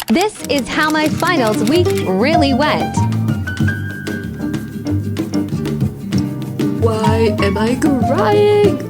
This is how my finals week really went. Why am I crying?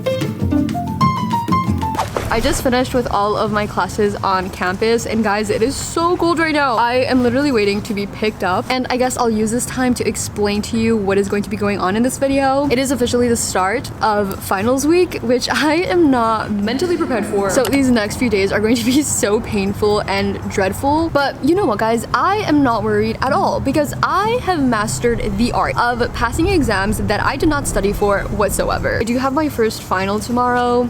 I just finished with all of my classes on campus, and guys, it is so cold right now. I am literally waiting to be picked up, and I guess I'll use this time to explain to you what is going to be going on in this video. It is officially the start of finals week, which I am not mentally prepared for. So these next few days are going to be so painful and dreadful, but you know what, guys? I am not worried at all because I have mastered the art of passing exams that I did not study for whatsoever. I do have my first final tomorrow.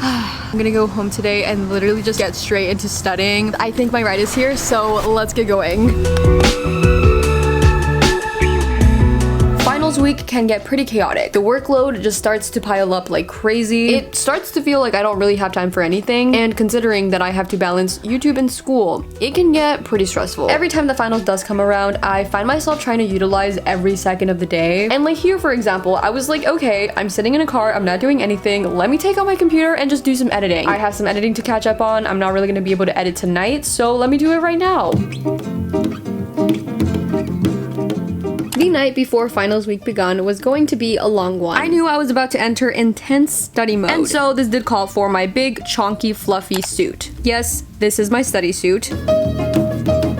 I'm gonna go home today and literally just get straight into studying. I think my ride is here, so let's get going. Finals week can get pretty chaotic. The workload just starts to pile up like crazy. It starts to feel like I don't really have time for anything, and considering that I have to balance YouTube and school, it can get pretty stressful. Every time the finals does come around, I find myself trying to utilize every second of the day. And like here, for example, I was like, okay, I'm sitting in a car, I'm not doing anything, let me take out my computer and just do some editing. I have some editing to catch up on. I'm not really gonna be able to edit tonight, so let me do it right now. The night before finals week begun was going to be a long one. I knew I was about to enter intense study mode, and so this did call for my big, chonky, fluffy suit. Yes, this is my study suit.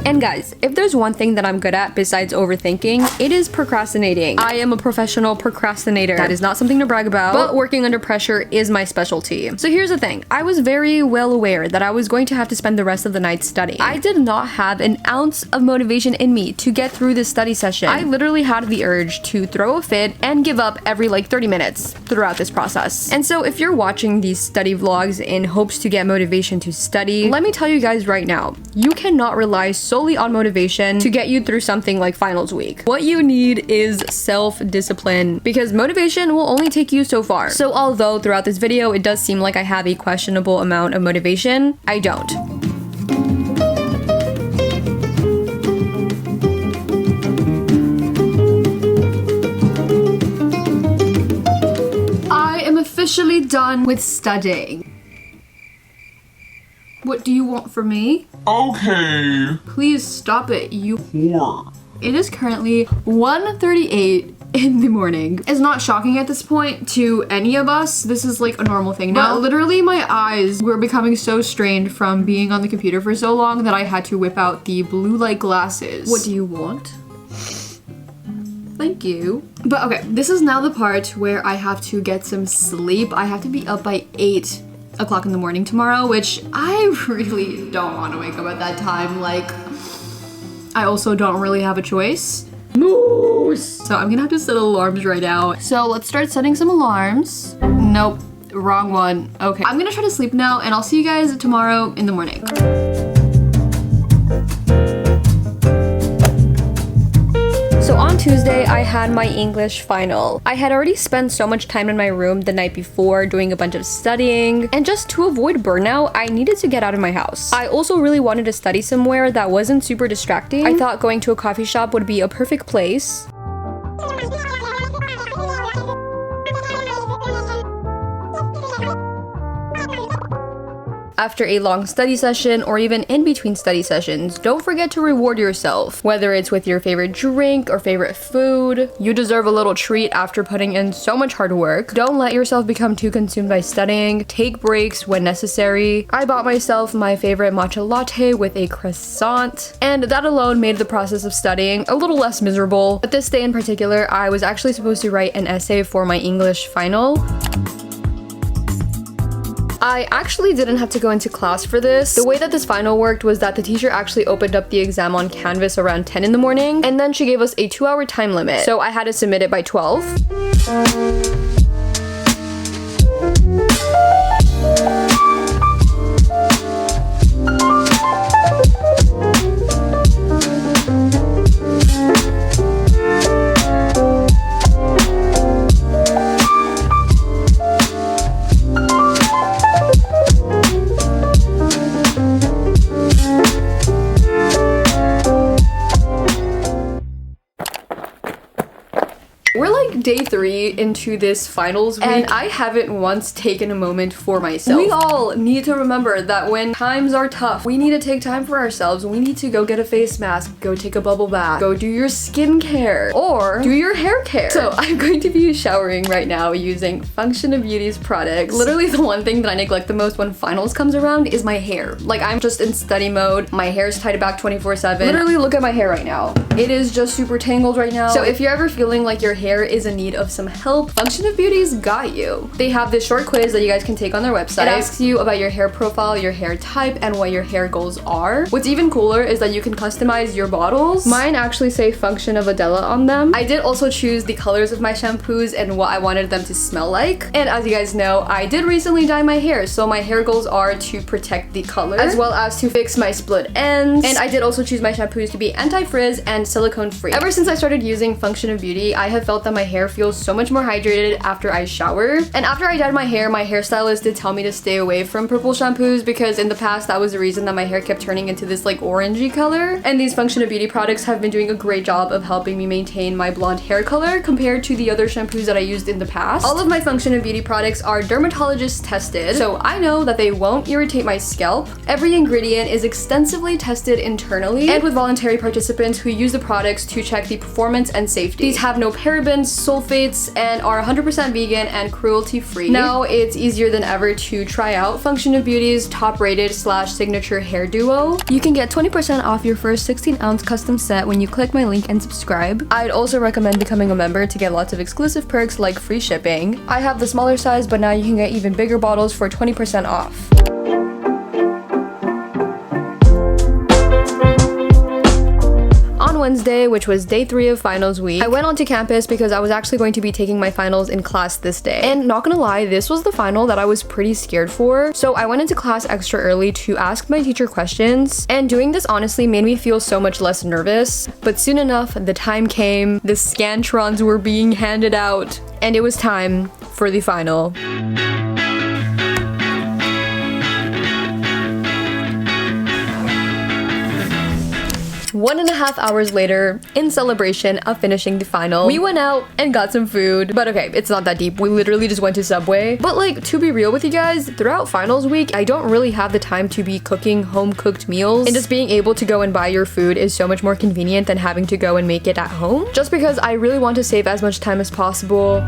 And guys, if there's one thing that I'm good at besides overthinking, it is procrastinating. I am a professional procrastinator. That is not something to brag about, but working under pressure is my specialty. So here's the thing. I was very well aware that I was going to have to spend the rest of the night studying. I did not have an ounce of motivation in me to get through this study session. I literally had the urge to throw a fit and give up every like 30 minutes throughout this process. And so if you're watching these study vlogs in hopes to get motivation to study, let me tell you guys right now, you cannot rely solely on motivation to get you through something like finals week. What you need is self-discipline, because motivation will only take you so far. So although throughout this video it does seem like I have a questionable amount of motivation, I don't. I am officially done with studying. What do you want from me? Okay. Please stop it, you Whore. It is currently 1:38 in the morning. It's not shocking at this point to any of us. This is like a normal thing now. But literally my eyes were becoming so strained from being on the computer for so long that I had to whip out the blue light glasses. What do you want? Thank you. But okay, this is now the part where I have to get some sleep. I have to be up by 8 o'clock in the morning tomorrow, which I really don't want to wake up at that time. Like, I also don't really have a choice. Moose! So I'm gonna have to set alarms right now. So let's start setting some alarms. Nope, wrong one. Okay, I'm gonna try to sleep now, and I'll see you guys tomorrow in the morning. So on Tuesday, I had my English final. I had already spent so much time in my room the night before doing a bunch of studying, and just to avoid burnout, I needed to get out of my house. I also really wanted to study somewhere that wasn't super distracting. I thought going to a coffee shop would be a perfect place. After a long study session, or even in between study sessions, don't forget to reward yourself. Whether it's with your favorite drink or favorite food, you deserve a little treat after putting in so much hard work. Don't let yourself become too consumed by studying. Take breaks when necessary. I bought myself my favorite matcha latte with a croissant, and that alone made the process of studying a little less miserable. But this day in particular, I was actually supposed to write an essay for my English final. I actually didn't have to go into class for this. The way that this final worked was that the teacher actually opened up the exam on Canvas around 10 in the morning, and then she gave us a 2-hour time limit. So I had to submit it by 12. day 3 into this finals week, and I haven't once taken a moment for myself. We all need to remember that when times are tough, we need to take time for ourselves. We need to go get a face mask, go take a bubble bath, go do your skincare, or do your hair care. So I'm going to be showering right now using Function of Beauty's products. Literally the one thing that I neglect the most when finals comes around is my hair. Like, I'm just in study mode. My hair's tied back 24/7. Literally look at my hair right now. It is just super tangled right now. So if you're ever feeling like your hair is in need of some help, Function of Beauty's got you. They have this short quiz that you guys can take on their website. It asks you about your hair profile, your hair type, and what your hair goals are. What's even cooler is that you can customize your bottles. Mine actually say Function of Adela on them. I did also choose the colors of my shampoos and what I wanted them to smell like. And as you guys know, I did recently dye my hair, so my hair goals are to protect the color as well as to fix my split ends. And I did also choose my shampoos to be anti-frizz and silicone free. Ever since I started using Function of Beauty, I have felt that my hair feels so much more hydrated after I shower. And after I dyed my hairstylist did tell me to stay away from purple shampoos because in the past that was the reason that my hair kept turning into this like orangey color. And these Function of Beauty products have been doing a great job of helping me maintain my blonde hair color compared to the other shampoos that I used in the past. All of my Function of Beauty products are dermatologist tested, so I know that they won't irritate my scalp. Every ingredient is extensively tested internally and with voluntary participants who use the products to check the performance and safety. These have no parabens, sulfates, and are 100% vegan and cruelty-free. Now it's easier than ever to try out Function of Beauty's top-rated / signature hair duo. You can get 20% off your first 16-ounce custom set when you click my link and subscribe. I'd also recommend becoming a member to get lots of exclusive perks like free shipping. I have the smaller size, but now you can get even bigger bottles for 20% off. Wednesday, which was day 3 of finals week, I went onto campus because I was actually going to be taking my finals in class this day. And not gonna lie, this was the final that I was pretty scared for. So I went into class extra early to ask my teacher questions. And doing this honestly made me feel so much less nervous. But soon enough, the time came, the Scantrons were being handed out, and it was time for the final. 1.5 hours later, in celebration of finishing the final, we went out and got some food. But okay, it's not that deep. We literally just went to Subway. But like, to be real with you guys, throughout finals week, I don't really have the time to be cooking home-cooked meals. And just being able to go and buy your food is so much more convenient than having to go and make it at home. Just because I really want to save as much time as possible.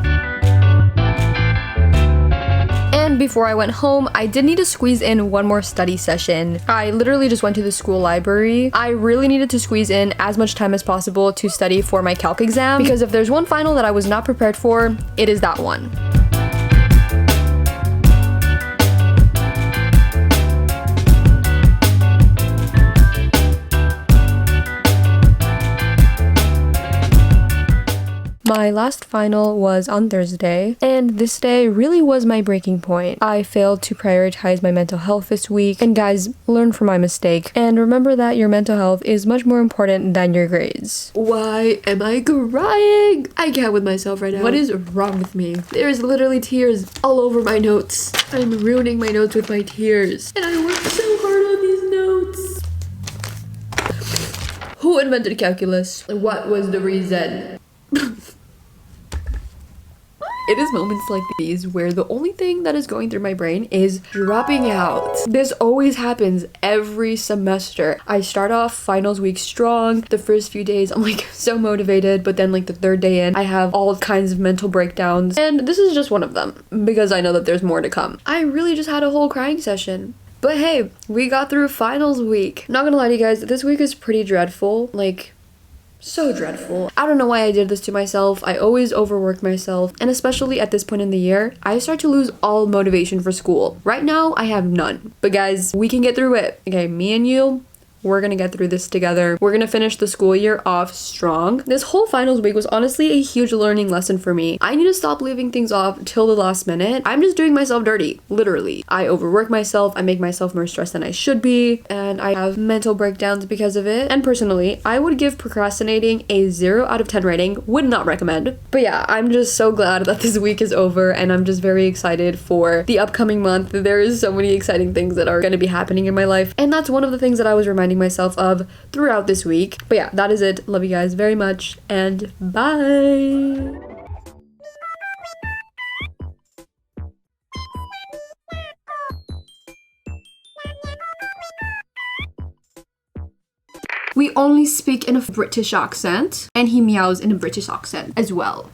And before I went home, I did need to squeeze in one more study session. I literally just went to the school library. I really needed to squeeze in as much time as possible to study for my calc exam, because if there's one final that I was not prepared for, it is that one. My last final was on Thursday, and this day really was my breaking point. I failed to prioritize my mental health this week, and guys, learn from my mistake, and remember that your mental health is much more important than your grades. Why am I crying? I can't with myself right now. What is wrong with me? There's literally tears all over my notes. I'm ruining my notes with my tears, and I worked so hard on these notes. Who invented calculus? What was the reason? It is moments like these where the only thing that is going through my brain is dropping out. This always happens every semester. I start off finals week strong. The first few days I'm like so motivated, but then like the third day in, I have all kinds of mental breakdowns. And this is just one of them because I know that there's more to come. I really just had a whole crying session. But hey, we got through finals week. Not gonna lie to you guys, this week is pretty dreadful. Like, so dreadful. I don't know why I did this to myself. I always overwork myself, and especially at this point in the year, I start to lose all motivation for school. Right now, I have none. But guys, we can get through it. Okay, me and you, we're gonna get through this together. We're gonna finish the school year off strong. This whole finals week was honestly a huge learning lesson for me. I need to stop leaving things off till the last minute. I'm just doing myself dirty, literally. I overwork myself, I make myself more stressed than I should be, and I have mental breakdowns because of it. And personally, I would give procrastinating a 0 out of 10 rating, would not recommend. But yeah, I'm just so glad that this week is over, and I'm just very excited for the upcoming month. There is so many exciting things that are gonna be happening in my life, and that's one of the things that I was reminding myself of throughout this week. But yeah, that is it. Love you guys very much, and bye. We only speak in a British accent, and he meows in a British accent as well.